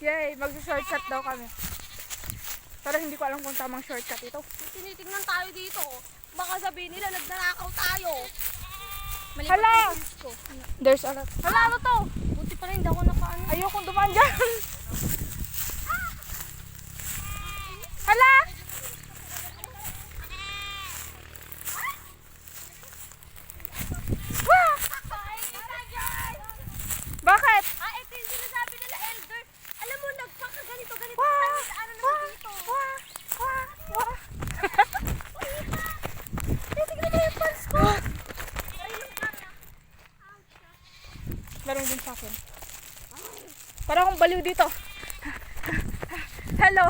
Yay, mag-shortcut daw kami. Pero hindi ko alam kung tamang shortcut ito. Tinitingnan tayo dito. Baka sabihin nila nagnanakaw tayo. Hala! There's a lot. Hala, ano to? Buti pa rin hindi ako nakaano. Ayokong dumaan dyan. Hala! Wah! Bakit? Ito yung sinasabi nila, Elder. Alam mo, nagpakaganito. Wah! Ano naman dito? Wah! Wah! Wah! Tingnan mo yung pants ko. Meron din sa akin. Parang akong baliw dito. Hello.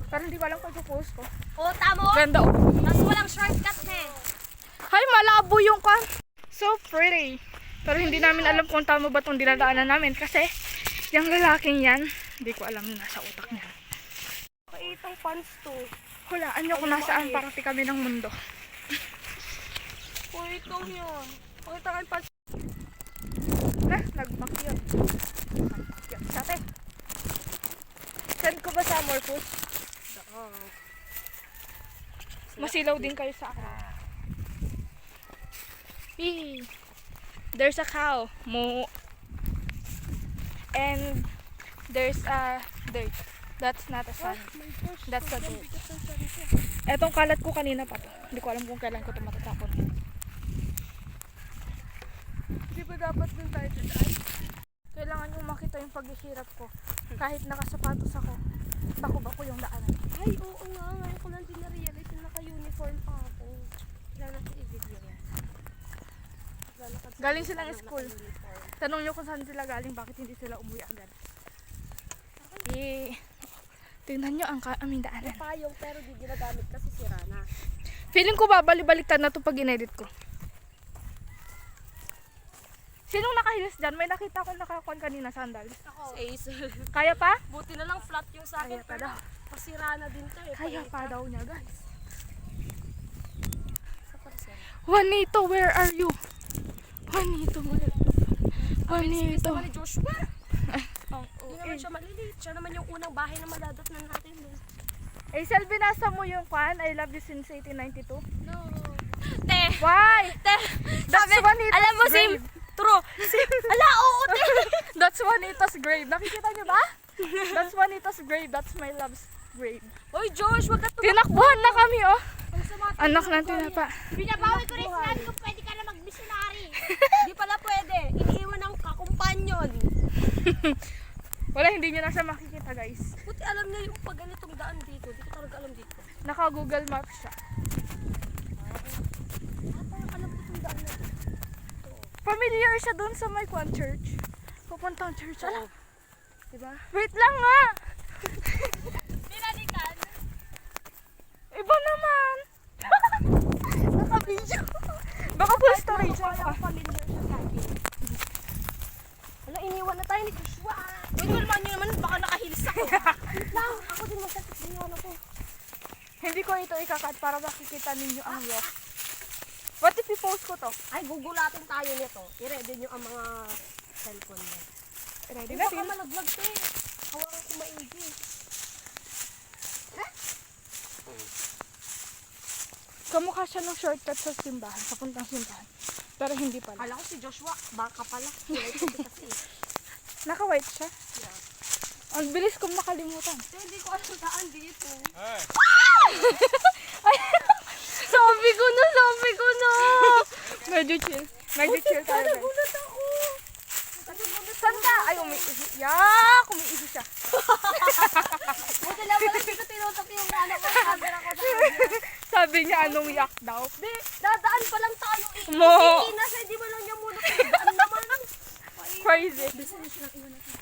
Parang hindi ko alam kung post ko. Oo, tamo. Ganda oh. Tapos walang shortcut na eh. Hay, malabo yung kan. So pretty. Pero hindi namin alam kung tama ba itong dinadaanan namin kasi yung lalaking yan, hindi ko alam na nasa utak niya. Itong pants to. Hulaan niyo kung nasaan parati kami ng mundo. Itong yun. Pakita kayo pants. Nagmak yun. Nagmak yun. Sate. Send ko ba sa more food? Masilaw din kayo sa akin. Pee. There's a cow. Moo. And there's a dirt. That's not a sun. That's a dirt. Etong kalat ko kanina pa to. Hindi ko alam kung kailan ko ito matatapon. Hindi ba dapat dun tayo dyan? Kailangan yung makita yung paghihirap ko. Kahit nakasapatos ako, bako-bako yung daanan. Ay, oo nga. Ngayon ko lang din na-realize na naka-uniform pa ako. Kailan natin i-video yan. Galing silang school. Tanong nyo kung saan sila galing, bakit hindi sila umuwi agad. Tingnan nyo ang aming daanan. Payong pero di ginagamit kasi sira na. Feeling ko babalik-baliktad na to pag in-edit ko. Sinong nakahilis dyan? May nakita ko nakakuan kanina sandals. Ako. Hazel. Kaya pa? Buti na lang flat yung sa akin. Kaya pa Pero daw. pasira na din to eh. Kaya pa daw niya, guys. Sa parcel. Juanito, where are you? Juanito, where? Bilis Juanito. naman ni Joshua. Oh, Hindi naman siya maliliit. Siya naman yung unang bahay na maladot na natin doon. Hazel, binasa mo yung kwan? I love you since 1892? No. Te! Why? Te! That's Juanito's alam mo, grave. True. Ala, oo, te! That's Juanito's grave. Nakikita niyo ba? That's Juanito's grave. That's my love's grave. Hoy, Josh, wag ka Tinakbuhan na kami, oh. Ang sama. Anak ng tinapa. Binabawi ko rin sinabi ko pwede ka na mag-missionary. Hindi pala pwede. Iniiwan ng kakumpanyon. Wala, hindi niyo na siya makikita, guys. Buti alam niya yung pag ganitong daan dito. Hindi ko talaga alam dito. Naka-Google Maps siya. Parang alam ko itong daan na dito. Familiar siya doon sa may kwan church. Pupuntang church. Ala, Diba? wait lang nga. Binalikan. Iba naman. Naka-video. Baka full storage lang pa. Familiar siya sa akin. Wala, iniwan na tayo ni Joshua. Uy, kalmaan niyo naman. Baka nakahilis ako. Lang, ako din masakit din yun ako. Hindi ko ito ikakat para makikita ninyo ang walk. What if i-post ko to? Ay, gugulatin tayo nito. I-ready niyo ang mga cellphone niyo. Ready Hindi na baka malaglag to eh. Hawakan ko maigi. Kamukha siya ng shortcut sa simbahan, papuntang simbahan. Pero hindi pala. Kala ko si Joshua, baka pala. Kulay ko kasi eh. Naka-white siya. Yeah. Ang bilis kong makalimutan. Hindi ko alam saan dito. Sabi ko na! Medyo chill. Medyo chill tayo, guys. Nagulat ako. Saan ka? Ay, umiihi. Yak! Umiihi siya. Buti lang pala dito tinutok yung ano ko. Camera ko sa kanya. Sabi niya, anong yak daw? Di, dadaan pa lang tayo eh. Mo! Hindi na siya, di ba lang niya muna daan naman. Crazy. Bisan siya lang iwan natin.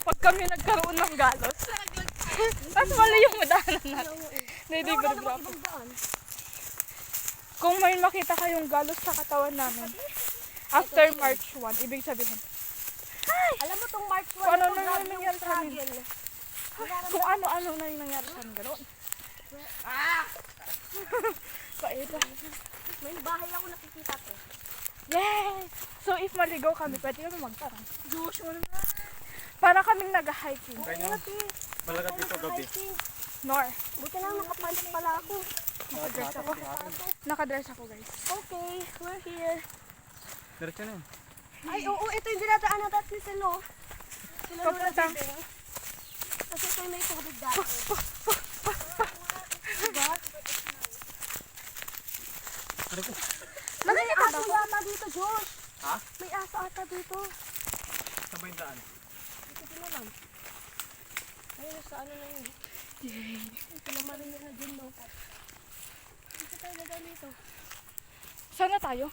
Pag kami nagkaroon ng galos, tapos mali yung madaanan natin. Hindi, Wala bro. namang ibang daan. Kung may makita kayong galos sa katawan namin, after March 1, ibig sabihin, Alam mo tong March 1, Kung ano ito, na grabe nangyari yung sa amin. struggle. kung ano-ano na yung nangyari sa amin, gano'n. Paida. May bahay ako nakikita ko. Yay! So if maligaw kami, pwede kami magparang. Josh, ano na? Para kaming nag-hiking. Ganyan. Balagat dito gabi. Nor. Buti lang nakapants pala ako. Nakadress ako. Nakadress ako, guys. Okay, we're here. Diretso na yun. Ay, oo, ito yung dinadaanan natin ni Silo. Sila Lola Papunta. Bibing. Kasi ito yung may tubig dati. Diba? Ano ko? May aso yata dito, Josh. Ha? May aso ata dito. Sabay yung daan. Hindi ko na lang. Ayun, sa ano na yun. Yay. Sila Maria na dyan, no? Dito tayo dadaan dito. Sana tayo?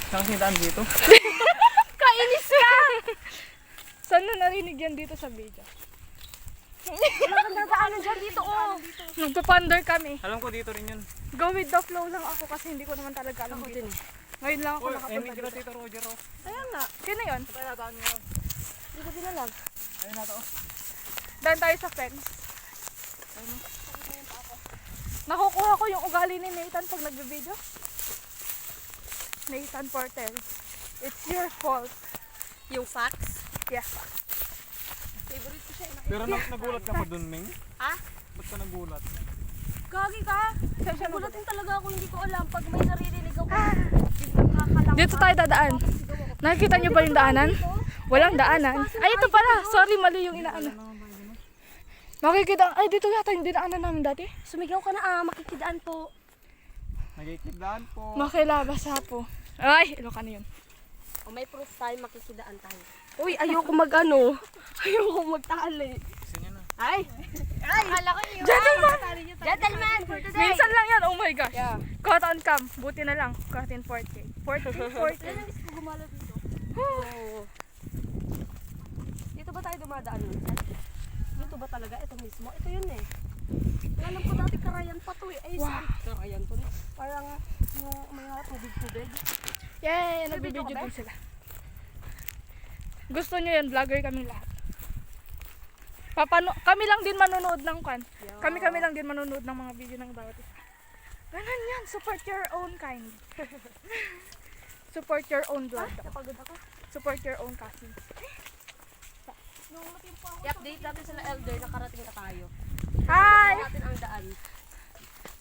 Saan kasi yung daan dito? Kainis ka! Sana narinig yan dito sa video. Wala kang dadaanan dyan dito, oh. Nagpapander kami. Alam ko dito rin yun. Go with the flow lang ako kasi hindi ko naman talaga alam Ako dito. din eh. Ngayon lang ako Uy, nakapunta Emmy, dito. Tito Roger, oh. Kaya nga. Sino yun? Tayo na daan nyo. Hindi ko din alam. Ayun na to. Daan tayo sa fence. Nakukuha ko yung ugali ni Nathan pag nagbe-video. Nathan Porter. It's your fault. Yung facts? Yeah. Favorite ko siya. Pero nagulat ka pa dun, Ming? Ha? Ba't ka nagulat? Gagi ka. Saan Nagulat din talaga ako, hindi ko alam. Pag may naririnig ako, biglang kakalangka. Dito tayo dadaan. Nakikita niyo ba yung daanan? Walang daanan. Ay, ito pala. Sorry, mali yung inaano. Makikita. Ay, dito yata yung dinaanan namin dati. Sumigaw ka na makikidaan po. Nagkikidaan po. Makilabas po. Ay, Ilocano yun. O may proof tayo, makikidaan tayo. Uy, ayoko mag-ano. Ayoko magtali. Gusto nyo na. Ay! Ay! Akala ko yun. Gentleman! Gentleman for today! Minsan lang yan. Oh my gosh. Yeah. Caught on cam. Buti na lang. Caught in 4K. 4K? 4K. Gumala dito. Oo. Dito ba tayo dumadaan minsan? Dito ba talaga? Ito mismo? Ito yun eh. Alam ko dati karayan pa to eh. Ay, Wow. sorry. Karayan to. Parang yung mga tubig-tubig. Yay! May video Nagbibideo ka ba? din sila. Gusto nyo yan. Vlogger kaming lahat. Kami lang din manonood ng kan. Yeah. Kami lang din manonood ng mga video ng bawat isa. Ganun yan. Support your own kind. Support your own vlog. Napagod ako. Support your own cousins. I-update natin sila elder, nakarating na tayo. Hi! natin ang daan.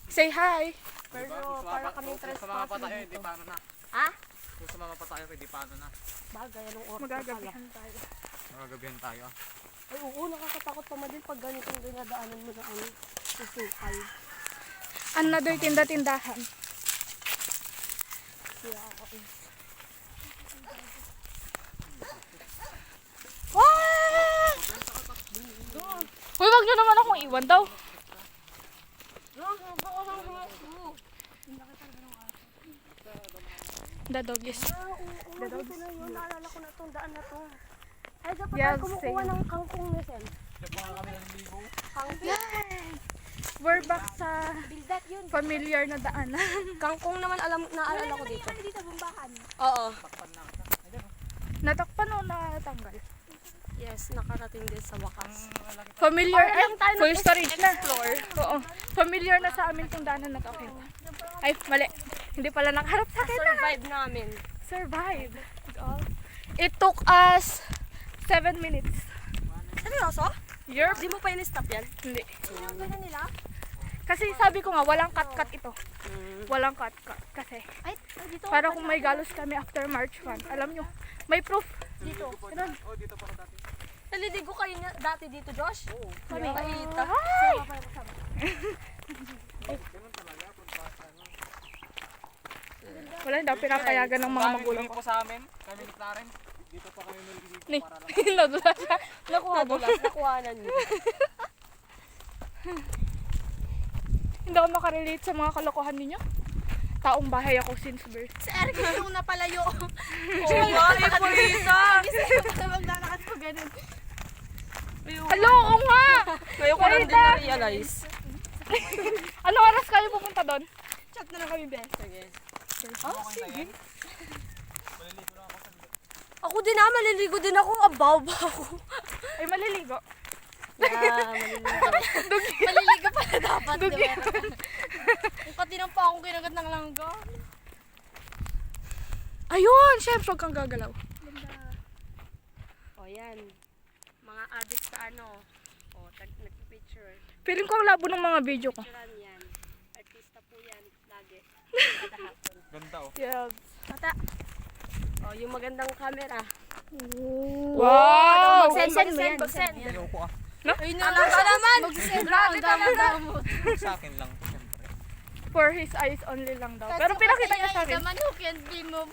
Say hi! Pero para kaming Kung sumama pa trespassing tayo, di dito. paano na. Ha? Kung sumama pa tayo, di paano na. Bagay, anong oras na pala? Magagabihan tayo. Magagabihan tayo. Ay, oo, nakakatakot pa madin pag ganitong dinadaanan mo na ano, susukal. Another tinda-tindahan. Yeah, okay. Uy, wag nyo naman akong iwan daw. The doggies. Oo, dito na yun. Naalala ko na itong daan na to. Ay, dapat Yeah, tayo kumukuha same. ng kangkong na sen. Diyan pa kami ng libo. Kangkong. We're back sa Bildat yun. familiar na daanan. Kangkong naman naalala ko dito. dito, bumbakan. Oo. Takpan na. Ayun, oh. Natakpan o natanggal? Yes, nakarating din sa wakas. Familiar, Para ay, lang tayo full storage na. nag-explore. Oo. Familiar na sa amin tong daanan na to. Okay. Ay, mali. Hindi pala nakaharap sa akin. Survive namin. Survive. It took us 7 minutes. Seryoso? Yerp. Di mo pa in-stop yan? Hindi. Ganyan nila? Kasi sabi ko nga, walang cut-cut ito. Walang cut-cut. Kasi, Ay, dito. para kung may galos kami after March 1, alam nyo, may proof. Dito. Ganun. Oh, dito pa ako dati. Naliligo kayo dati dito, Josh? Oo. Kami. Yeah. Kaita. Hi! Ganun talaga. Pagpasa, no? Wala daw pinapayagan ng mga Daming magulang libo ko. sa amin. Kami ni Claren. Dito pa kami naliligo Ni, para lang. nadulas siya. Nakuha mo. Nadulas, nakuhanan niyo. Hindi ako makarelate sa mga kalokohan ninyo. Taong bahay ako since birth. Si Eric yung napalayo. Oo nga, ipolisa! Magdalakas pa ganun. Hello, oo nga! Ngayon ko lang din Kaita! na-realize. Ano oras kayo pupunta doon? Chat na lang kami, Bes. Sige. Oh, sige. Maliligo lang ako sa Ako din maliligo din ako. Abaw ba ako? Ay, maliligo. Maliligo pala dapat, di ba? Kung katinang pa akong kinagat ng langga. Ayun! Siyempre, huwag kang gagalaw. O yan. Mga addicts sa ano. O, nag-picture. Feeling ko ang labo ng mga video ko. Picturean yan. Artista po yan. Lagi. Kada hapon. Ganda oh. Yes. Mata. O, yung magandang camera. Wow! Mag-send mo yan. Ayoko ah. Ayun na lang ka naman. Mag-send na. Ang dami-dami. Sa akin lang to, siyempre. For his eyes only lang daw. Pero pinakita niya sa akin. Naman who can be moved.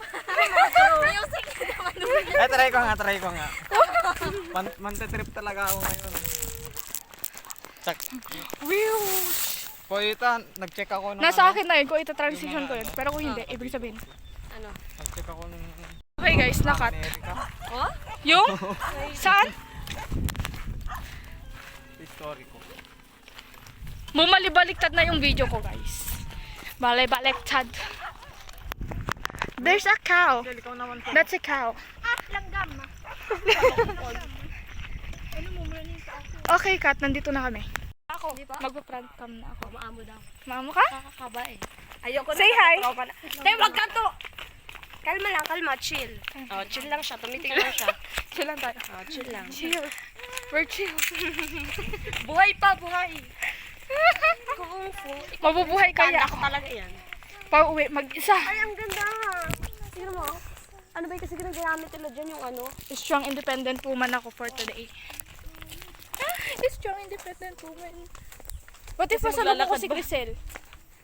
Music naman who can. Try ko nga. Mantetrip talaga ako ngayon. Check. Po ito, nag-check ako nung Nasa akin na yun kung ita-transition ko yun. Pero kung hindi, ibig sabihin. Ano? Nag-check ako nung Okay guys, nakat. ni Erika. Oh? Yung? Saan? History ko. Bumalik-baliktad na yung video ko guys. Balik-baliktad. There's a cow. Ikaw naman po. That's a cow. Langgam. Okay Kat, nandito na kami. Ako, Di ba? magpa-front cam na ako. Maamo daw. Mamo ka? Kakakaba eh. Ayoko Say hi. Tay, wag ka to. Kalma lang, kalma. Chill. Oh, chill lang siya. Tumitingin lang siya. Chill lang tayo. Oh, chill lang. Chill. We're chill. Buhay pa, buhay. Kung fu. Mabubuhay kaya Ako ako. talaga yan. Pauwi mag-isa. Ay, ang ganda. Tingnan mo. Ano ba yung kasi ginagamit nila dyan yung ano? Strong independent woman ako for today. Strong independent woman. What if Kasi masalubong ko maglalakad si ba? Grisel?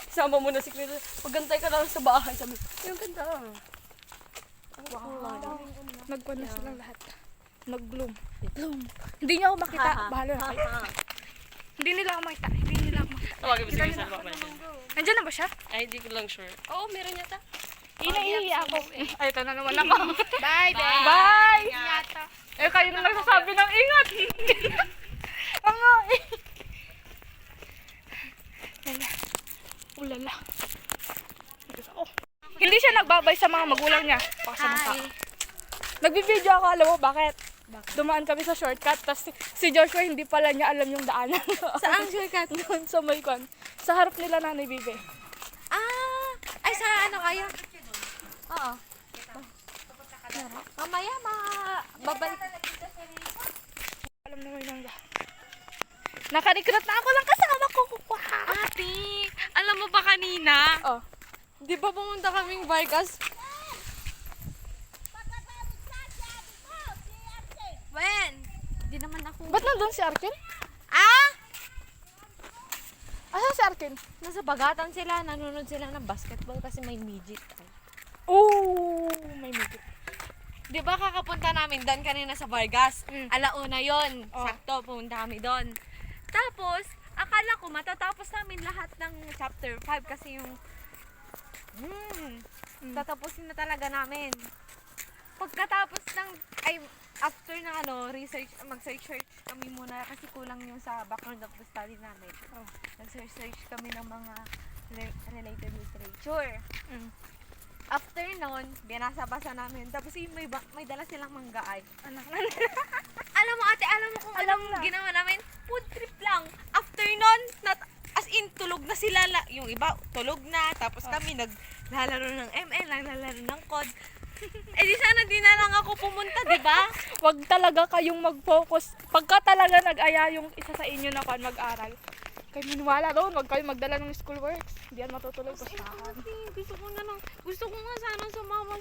Sama mo na si Kril. Pagantay ka lang sa bahay. Sabi, yung ganda. Wow. Nagkuhan na silang lahat. Nag-bloom. Bloom. Hindi niya ako makita. Bahala na kayo. Hindi nila ako makita. Hindi nila ako makita. Tawagin mo si Kita Kril. nila. Nandiyan na ba siya? Ay, di ko lang sure. Oo, meron yata. Inahihi ako. Ay, ito na naman ako. Bye, bye. Bye! Ingat. Eh, kayo na nagsasabi ng ingat. Ang nga eh. Lala. Ulala. Oh. Hindi siya nagbabay sa mga magulang niya. Pasamanta. Nagbibideo ako, alam mo bakit? Dumaan kami sa shortcut, tapos si Joshua hindi pala niya alam yung daanan. Saan shortcut? Doon sa Maycon. Sa harap nila Nanay Bibe. Ah! Ay, sa ano kaya? Oo. Mamaya, babalik. Alam naman yung langga. Nakarecruit na ako lang kasama ko. Ate, alam mo ba kanina? Oh. Di ba pumunta kaming Vargas? When? Di naman ako. Ba't nandun si Arkin? Ah! Asa si Arkin? Nasa bagatan sila, nanonood sila ng basketball kasi may midget. Oh, may midget. Di ba kakapunta namin doon kanina sa Vargas? Alauna yon. Oh. Sakto, pumunta kami doon. Tapos, akala ko matatapos namin lahat ng chapter 5 kasi yung tatapusin na talaga namin. Pagkatapos ng, ay, after ng ano, research, mag-search kami muna kasi kulang yung sa background of the study namin. Oh. Nag-search kami ng mga related literature. Mm. After nun, binasa-basa namin. Tapos yung may dala silang manggaay. Anak na. Alam mo ate, alam mo kung Alam anong na. ginawa namin? Food trip lang. After nun, as in, tulog na sila. Yung iba, tulog na. Tapos kami naglalaro ng ML, naglalaro ng COD. Eh di sana di na lang ako pumunta, di ba? Wag talaga kayong mag-focus. Pagka talaga nag-aya yung isa sa inyo na mag-aral, kayo maniwala doon. Wag kayong magdala ng schoolworks. Hindi yan matutuloy. Bastahan. Gusto ko nga sana sumama